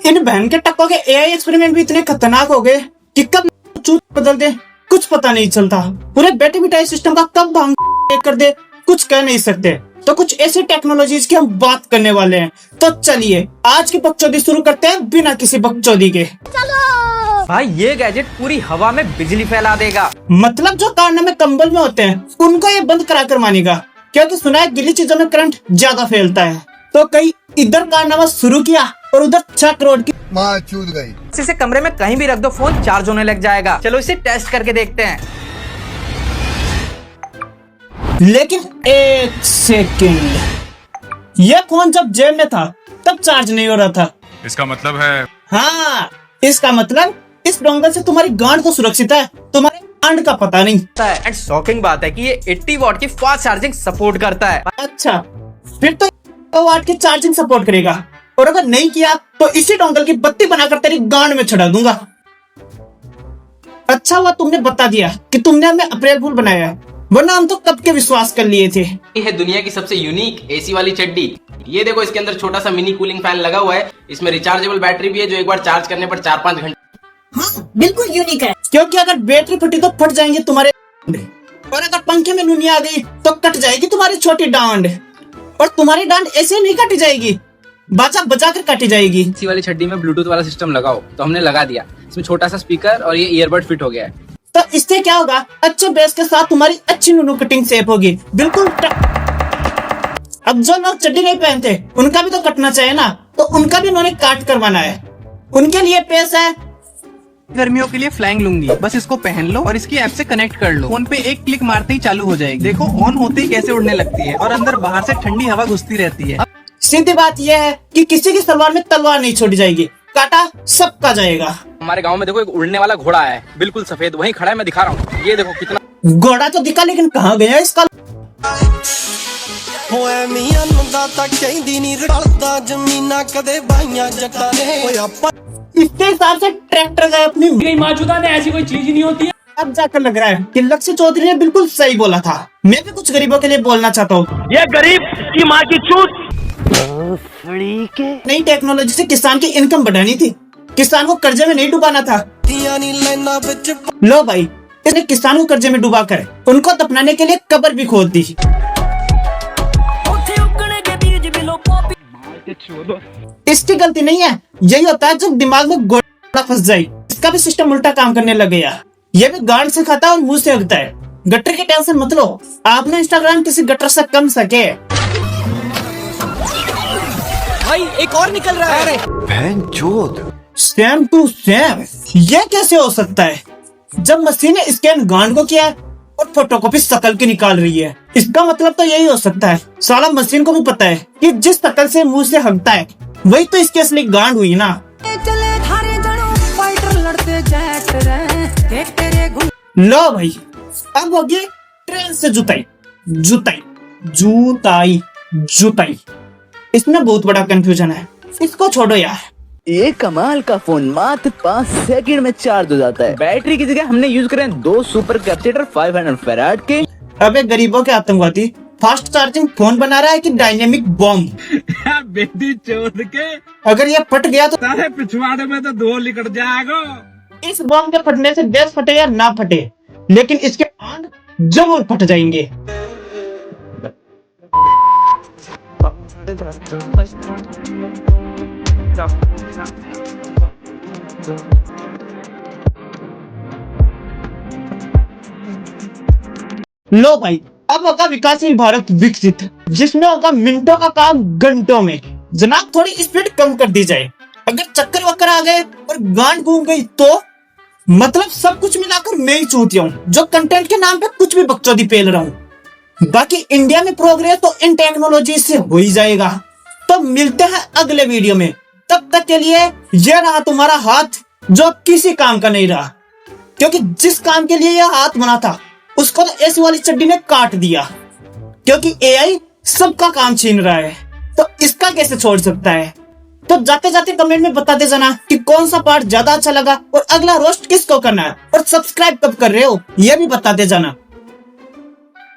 इन बहन के टक्कों के एआई एक्सपेरिमेंट भी इतने खतरनाक हो गए कि कब चूत बदल दे कुछ पता नहीं चलता। पूरे बैटरी बिठाई सिस्टम का कब भांग कर दे कुछ कह नहीं सकते। तो कुछ ऐसी टेक्नोलॉजीज की हम बात करने वाले हैं। तो चलिए आज की बकचोदी शुरू करते हैं बिना किसी बकचोदी के। भाई ये गैजेट पूरी हवा में बिजली फैला देगा। मतलब जो कारनामे कंबल में होते हैं उनको ये बंद करा कर मानेगा, क्योंकि सुना है गिली चीजों में करंट ज्यादा फैलता है। तो कई इधर कारनामा शुरू किया और उधर 6 करोड़ की माँ चूत गई। इसे कमरे में कहीं भी रख दो, फोन चार्ज होने लग जाएगा। चलो इसे टेस्ट करके देखते हैं। लेकिन एक सेकंड, ये फोन जब जेब में था तब चार्ज नहीं हो रहा था। इसका मतलब है हाँ, इसका मतलब इस डोंगल से तुम्हारी गांड तो सुरक्षित है, तुम्हारे गांड का पता नहीं। एंड शॉकिंग बात है कि ये 80 वॉट की फास्ट चार्जिंग सपोर्ट करता है। अच्छा, फिर तो 100 वाट की चार्जिंग सपोर्ट करेगा, और अगर नहीं किया तो इसी डोंगल की बत्ती बनाकर तेरी गांड में चढ़ा दूंगा। अच्छा हुआ तुमने बता दिया कि तुमने हमें अप्रैल फूल बनाया है, वरना हम तो कब के विश्वास कर लिए थे। ये है दुनिया की सबसे यूनिक एसी वाली चड्डी। ये देखो, इसके अंदर छोटा सा मिनी कूलिंग फैन लगा हुआ है। इसमें रिचार्जेबल बैटरी भी है जो एक बार चार्ज करने पर 4-5 घंटे। हाँ, बिल्कुल यूनिक है, क्योंकि अगर बैटरी फटी तो फट जाएंगे तुम्हारे, और अगर पंखे में नूनी आ गई तो कट जाएगी तुम्हारी छोटी डांड। और तुम्हारी डांड ऐसे नहीं काटी जाएगी, बाजा बजा कर काटी जाएगी। एसी वाली चड्डी में ब्लूटूथ वाला सिस्टम लगाओ, तो हमने लगा दिया। इसमें छोटा सा स्पीकर और ये ईयरबड फिट हो गया है। तो इससे क्या होगा, अच्छे बेस के साथ तुम्हारी अच्छी नूनू कटिंग शेप होगी, बिल्कुल। अब जो लोग चड्डी नहीं पहनते उनका भी तो कटना चाहिए ना, तो उनका भी उन्होंने काट करवाना है। उनके लिए पैसा है। गर्मियों के लिए फ्लैंग लूंगी, बस इसको पहन लो और इसकी ऐप से कनेक्ट कर लो। फोन पे एक क्लिक मारते ही चालू हो जाएगी। देखो ऑन होते ही कैसे उड़ने लगती है और अंदर बाहर से ठंडी हवा घुसती रहती है। सीधी बात यह है कि किसी की सलवार में तलवार नहीं छोड़ी जाएगी, काटा सबका जाएगा। हमारे गांव में देखो एक उड़ने वाला घोड़ा है, बिल्कुल सफेद, वहीं खड़ा है, मैं दिखा रहा हूँ। ये देखो कितना। घोड़ा तो दिखा, लेकिन कहाँ गया इसका? इसके हिसाब से ट्रैक्टर गए अपनी मौजूदा ने ऐसी कोई चीज नहीं होती है। अब जाकर लग रहा है कि लक्ष्य चौधरी ने बिल्कुल सही बोला था। मैं भी कुछ गरीबों के लिए बोलना चाहता हूँ। ये गरीब की माँ की चूत। नई टेक्नोलॉजी से किसान की इनकम बढ़ानी थी, किसान को कर्जे में नहीं डुबाना था। लो भाई, इसने किसान को कर्जे में डुबा कर उनको दफनाने के लिए कब्र भी खोद दी। इसकी गलती नहीं है, यही होता है जब दिमाग में गोला फंस जाए। इसका भी सिस्टम उल्टा काम करने लग गया। ये भी गांड से खाता है और मुंह से हगता है। गटर की टेंशन मत लो, आपने इंस्टाग्राम किसी गटर से कम सके। भाई एक और निकल रहा है। सेम टू सेम, ये कैसे हो सकता है? जब मशीन ने स्कैन गांड को किया और फोटोकॉपी शकल की निकाल रही है, इसका मतलब तो यही हो सकता है। साला मशीन को भी पता है कि जिस शकल से मुंह से हगता है वही तो इसकी असली गांड हुई ना। लो भाई, अब होगी ट्रेन से जुताई जुताई जुताई जुताई। इसमें बहुत बड़ा कंफ्यूजन है, इसको छोड़ो यार। ये कमाल का फोन मात्र 5 सेकंड में चार्ज हो जाता है। बैटरी की जगह हमने यूज करे 2 सुपर कैपेसिटर 500 फैराड के। अबे गरीबों के आतंकवादी, फास्ट चार्जिंग फोन बना रहा है कि डायनेमिक बॉम्ब? बेटी चोद के अगर ये फट गया तो सारे पिछवाड़े में तो धो निकल जाएगा। इस बॉम्ब के फटने से देश फटे या ना फटे, लेकिन इसके आंग जरूर फट जाएंगे। लो भाई, अब होगा विकासशील भारत विकसित, जिसमें होगा मिनटों का काम घंटों में। जनाब थोड़ी स्पीड कम कर दी जाए। अगर चक्कर वक्कर आ गए और गांड घूम गई तो मतलब सब कुछ मिलाकर मैं ही चूतिया हूँ जो कंटेंट के नाम पे कुछ भी बकचोदी पेल रहा हूँ। बाकी इंडिया में प्रोग्रेस तो इन टेक्नोलॉजी से हो ही जाएगा। तो मिलते हैं अगले वीडियो में, तब तक के लिए ये रहा तुम्हारा हाथ जो किसी काम का नहीं रहा, क्योंकि जिस काम के लिए यह हाथ बना था उसको तो एसी वाली चड्डी ने काट दिया। क्योंकि एआई सबका काम छीन रहा है, तो इसका कैसे छोड़ सकता है? तो जाते जाते कमेंट में बता दे जाना कि कौन सा पार्ट ज्यादा अच्छा लगा और अगला रोस्ट किसको करना है, और सब्सक्राइब कब कर रहे हो ये भी बता दे जाना।